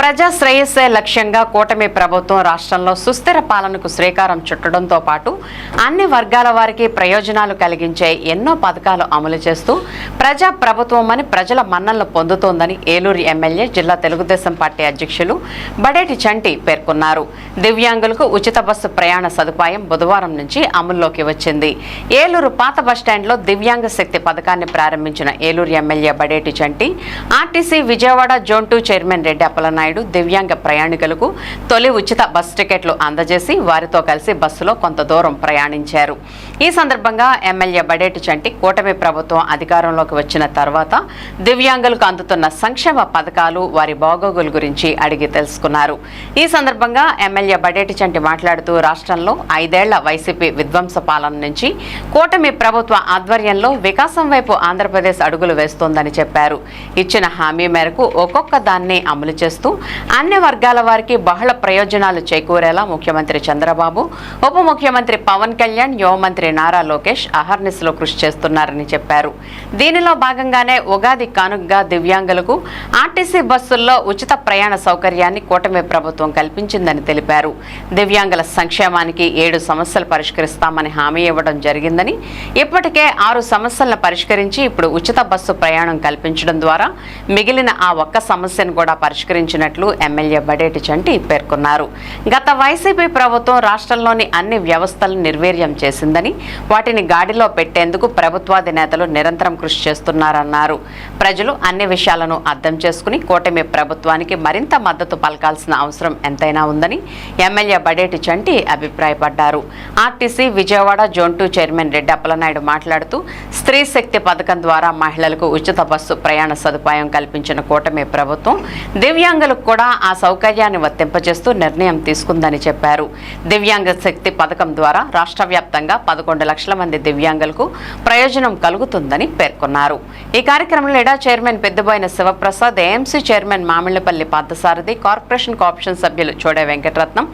ప్రజా శ్రేయస్సే లక్ష్యంగా కూటమి ప్రభుత్వం రాష్ట్రంలో సుస్థిర పాలనకు శ్రీకారం చుట్టడంతో పాటు అన్ని వర్గాల వారికి ప్రయోజనాలు కలిగించే ఎన్నో పథకాలు అమలు చేస్తూ ప్రజా ప్రభుత్వమని ప్రజల మన్ననలు పొందుతోందని ఏలూరు ఎమ్మెల్యే జిల్లా తెలుగుదేశం పార్టీ అధ్యక్షులు బడేటి చంటి పేర్కొన్నారు. దివ్యాంగులకు ఉచిత బస్సు ప్రయాణ సదుపాయం బుధవారం నుంచి అమల్లోకి వచ్చింది. ఏలూరు పాత బస్టాండ్లో దివ్యాంగ శక్తి పథకాన్ని ప్రారంభించిన Eluru MLA Badeti Chanti RTC Vijayawada zone 2 chairman Reddy Appalanaidu దివ్యాంగ ప్రయాణికులకు తొలి ఉచిత బస్ టికెట్లు అందజేసి వారితో కలిసి బస్సులో కొంత దూరం ప్రయాణించారు. ఈ సందర్భంగా ఎమ్మెల్యే బడేటి చంటి కూటమి ప్రభుత్వం అధికారంలోకి వచ్చిన తర్వాత దివ్యాంగులకు అందుతున్న సంక్షేమ పథకాలు వారి బాగోగుల గురించి అడిగి తెలుసుకున్నారు. ఈ సందర్భంగా ఎమ్మెల్యే బడేటి చంటి మాట్లాడుతూ రాష్ట్రంలో 5 ఏళ్ల వైసీపీ విధ్వంస పాలన నుంచి కూటమి ప్రభుత్వ ఆధ్వర్యంలో వికాసం వైపు ఆంధ్రప్రదేశ్ అడుగులు వేస్తోందని చెప్పారు. ఇచ్చిన హామీ మేరకు ఒక్కొక్క దాన్ని అమలు చేస్తూ అన్ని వర్గాల వారికి బహుళ ప్రయోజనాలు చేకూరేలా ముఖ్యమంత్రి చంద్రబాబు, ఉప ముఖ్యమంత్రి పవన్ కళ్యాణ్, యువ మంత్రి నారా లోకేష్ అహర్నిశలో కృషి చేస్తున్నారని చెప్పారు. దీనిలో భాగంగానే ఉగాది కానుకగా దివ్యాంగులకు ఆర్టీసీ బస్సుల్లో ఉచిత ప్రయాణ సౌకర్యాన్ని కూటమి ప్రభుత్వం కల్పించిందని తెలిపారు. దివ్యాంగుల సంక్షేమానికి 7 సమస్యలు పరిష్కరిస్తామని హామీ ఇవ్వడం జరిగిందని, ఇప్పటికే 6 సమస్యలను పరిష్కరించి ఇప్పుడు ఉచిత బస్సు ప్రయాణం కల్పించడం ద్వారా మిగిలిన ఆ ఒక్క సమస్యను కూడా పరిష్కరించినట్లు ఎమ్మెల్యే బడేటి చంటి పేర్కొన్నారు. గత వైసీపీ ప్రభుత్వం రాష్ట్రంలోని అన్ని వ్యవస్థలను నిర్వీర్యం చేసిందని, వాటిని గాడిలో పెట్టేందుకు ప్రభుత్వాధినేతలు నిరంతరం కృషి చేస్తున్నారన్నారు. ప్రజలు అన్ని విషయాలను అర్థం చేసుకుని కూటమి ప్రభుత్వానికి మరింత మద్దతు పలకాల్సిన అవసరం ఎంతైనా ఉందని ఎమ్మెల్యే బడేటి చంటి అభిప్రాయపడ్డారు. RTC Vijayawada zone 2 chairman Reddy Appalanaidu మాట్లాడుతూ స్త్రీ శక్తి పథకం ద్వారా మహిళలకు ఉచిత బస్సు ప్రయాణ సదుపాయం కల్పించిన కూటమి ప్రభుత్వం దివ్యాంగులకు కూడా ఆ సౌకర్యాన్ని వర్తింపజేస్తూ నిర్ణయం తీసుకుందని చెప్పారు. దివ్యాంగ శక్తి పథకం ద్వారా రాష్ట్ర వ్యాప్తంగా 11 లక్షల మంది దివ్యాంగులకు ప్రయోజనం కలుగుతుందని పేర్కొన్నారు. ఈ కార్యక్రమంలో IDA chairman Peddaboyina Sivaprasad, AMC chairman Mamillapalli Parthasarathi, corporation co-option సభ్యులు చోడే వెంకటరత్నం,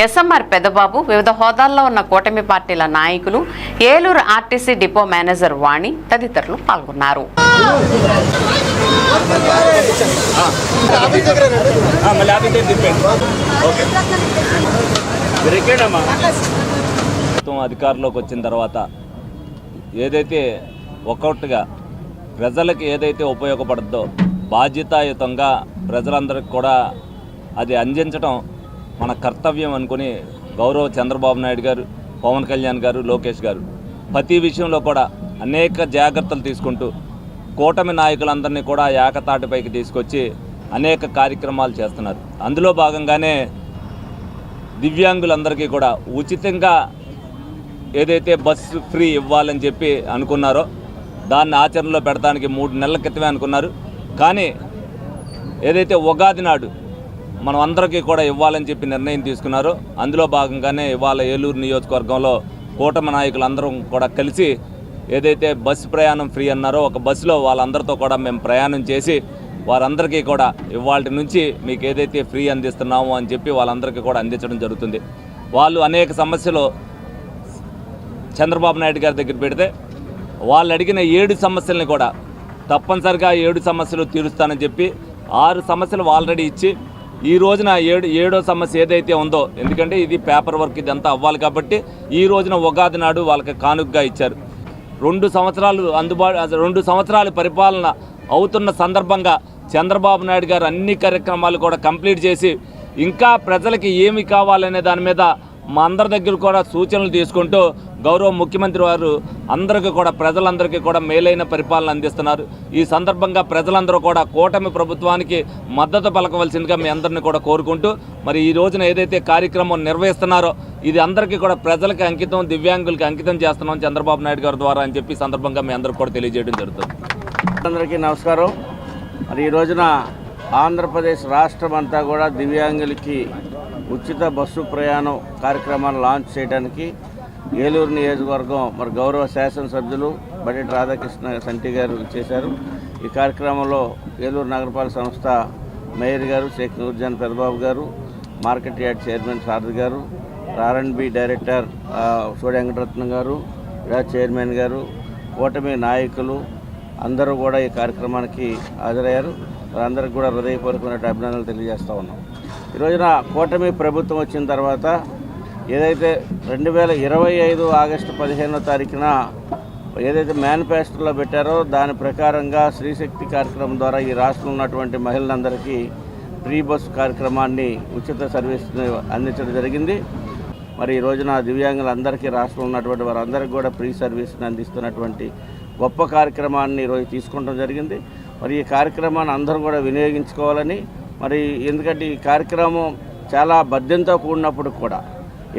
ఎస్ఎంఆర్ పెద్దబాబు, వివిధ హోదాల్లో ఉన్న కూటమి పార్టీల నాయకులు, ఏలూరు ఆర్టీసీ డిపో మేనేజర్ వాణి తదితరులు పాల్గొన్నారు. అధికారంలోకి వచ్చిన తర్వాత ఏదైతే ఒక్కొక్కటిగా ప్రజలకు ఏదైతే ఉపయోగపడుతుందో బాధ్యతాయుతంగా ప్రజలందరికీ కూడా అది అందించడం మన కర్తవ్యం అనుకుని గౌరవ చంద్రబాబు నాయుడు గారు, పవన్ కళ్యాణ్ గారు, లోకేష్ గారు ప్రతి విషయంలో కూడా అనేక జాగ్రత్తలు తీసుకుంటూ కూటమి నాయకులందరినీ కూడా ఏకతాటిపైకి తీసుకొచ్చి అనేక కార్యక్రమాలు చేస్తున్నారు. అందులో భాగంగానే దివ్యాంగులందరికీ కూడా ఉచితంగా ఏదైతే బస్సు ఫ్రీ ఇవ్వాలని చెప్పి అనుకున్నారో దాన్ని ఆచరణలో పెడతానికి 3 నెలల క్రితమే అనుకున్నారు. కానీ ఏదైతే ఉగాది నాడు మనం అందరికీ కూడా ఇవ్వాలని చెప్పి నిర్ణయం తీసుకున్నారో అందులో భాగంగానే ఇవాళ ఏలూరు నియోజకవర్గంలో కూటమి నాయకులందరం కూడా కలిసి ఏదైతే బస్సు ప్రయాణం ఫ్రీ అన్నారో ఒక బస్సులో వాళ్ళందరితో కూడా మేము ప్రయాణం చేసి వారందరికీ కూడా ఇవాళ నుంచి మీకు ఏదైతే ఫ్రీ అందిస్తున్నామో అని చెప్పి వాళ్ళందరికీ కూడా అందించడం జరుగుతుంది. వాళ్ళు అనేక సమస్యలు చంద్రబాబు నాయుడు గారి దగ్గర పెడితే వాళ్ళు అడిగిన 7 సమస్యలని కూడా తప్పనిసరిగా 7 సమస్యలు తీరుస్తానని చెప్పి 6 సమస్యలు ఆల్రెడీ ఇచ్చి ఈ రోజున 7వ సమస్య ఏదైతే ఉందో, ఎందుకంటే ఇది పేపర్ వర్క్ ఇదంతా అవ్వాలి కాబట్టి ఈ రోజున ఉగాది నాడు వాళ్ళకి కానుకగా ఇచ్చారు. 2 సంవత్సరాలు 2 సంవత్సరాల పరిపాలన అవుతున్న సందర్భంగా చంద్రబాబు నాయుడు గారు అన్ని కార్యక్రమాలు కూడా కంప్లీట్ చేసి ఇంకా ప్రజలకి ఏమి కావాలనే దాని మీద మా అందరి దగ్గర కూడా సూచనలు తీసుకుంటూ గౌరవ ముఖ్యమంత్రి వారు అందరికీ కూడా ప్రజలందరికీ కూడా మేలైన పరిపాలన అందిస్తున్నారు. ఈ సందర్భంగా ప్రజలందరూ కూడా కూటమి ప్రభుత్వానికి మద్దతు పలకవలసిందిగా మీ అందరినీ కూడా కోరుకుంటూ మరి ఈ రోజున ఏదైతే కార్యక్రమం నిర్వహిస్తున్నారో ఇది అందరికీ కూడా ప్రజలకి అంకితం, దివ్యాంగులకి అంకితం చేస్తున్నాం చంద్రబాబు నాయుడు గారి ద్వారా అని చెప్పి సందర్భంగా మీ అందరికీ కూడా తెలియజేయడం జరుగుతుంది. అందరికీ నమస్కారం. మరి ఈ రోజున ఆంధ్రప్రదేశ్ రాష్ట్రం అంతా కూడా దివ్యాంగులకి ఉచిత బస్సు ప్రయాణం కార్యక్రమాన్ని లాంచ్ చేయడానికి ఏలూరు నియోజకవర్గం మరి గౌరవ శాసనసభ్యులు బడేటి రాధాకృష్ణ చంటి గారు చేశారు. ఈ కార్యక్రమంలో ఏలూరు నగరపాలక సంస్థ మేయర్ గారు షేక్ నూర్జాన్ పెద్దబాబు గారు, మార్కెట్ యార్డ్ చైర్మన్ సారథి గారు, R&B డైరెక్టర్ చోడే వెంకటరత్నం గారు, చైర్మన్ గారు, కూటమి నాయకులు అందరూ కూడా ఈ కార్యక్రమానికి హాజరయ్యారు. వారందరికీ కూడా హృదయపూర్వకమైన అభినందనలు తెలియజేస్తూ ఉన్నాం. ఈ రోజున కూటమి ప్రభుత్వం వచ్చిన తర్వాత ఏదైతే 2025 ఆగస్టు 15వ తారీఖున ఏదైతే మేనిఫెస్టోలో పెట్టారో దాని ప్రకారంగా స్త్రీశక్తి కార్యక్రమం ద్వారా ఈ రాష్ట్రంలో ఉన్నటువంటి మహిళలందరికీ ఫ్రీ బస్సు కార్యక్రమాన్ని ఉచిత సర్వీస్ని అందించడం జరిగింది. మరి ఈ రోజున దివ్యాంగులందరికీ రాష్ట్రంలో ఉన్నటువంటి వారందరికీ కూడా ఫ్రీ సర్వీస్ని అందిస్తున్నటువంటి గొప్ప కార్యక్రమాన్ని ఈరోజు తీసుకోవడం జరిగింది. మరి ఈ కార్యక్రమాన్ని అందరూ కూడా వినియోగించుకోవాలని, మరి ఎందుకంటే ఈ కార్యక్రమం చాలా బద్యంతో కూడినప్పుడు కూడా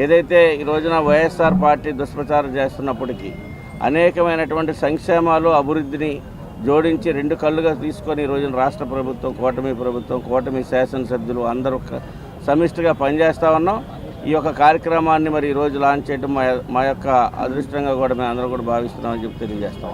ఏదైతే ఈ రోజున వైఎస్ఆర్ పార్టీ దుష్ప్రచారం చేస్తున్నప్పటికీ అనేకమైనటువంటి సంక్షేమాలు అభివృద్ధిని జోడించి రెండు కళ్ళుగా తీసుకొని ఈ రోజున రాష్ట్ర ప్రభుత్వం, కూటమి శాసనసభ్యులు అందరూ సమిష్టిగా పనిచేస్తూ ఉన్నాం. ఈ యొక్క కార్యక్రమాన్ని మరి ఈరోజు లాంచ్ చేయడం మా యొక్క అదృష్టంగా కూడా మేము అందరూ కూడా భావిస్తున్నామని చెప్పి తెలియజేస్తాం.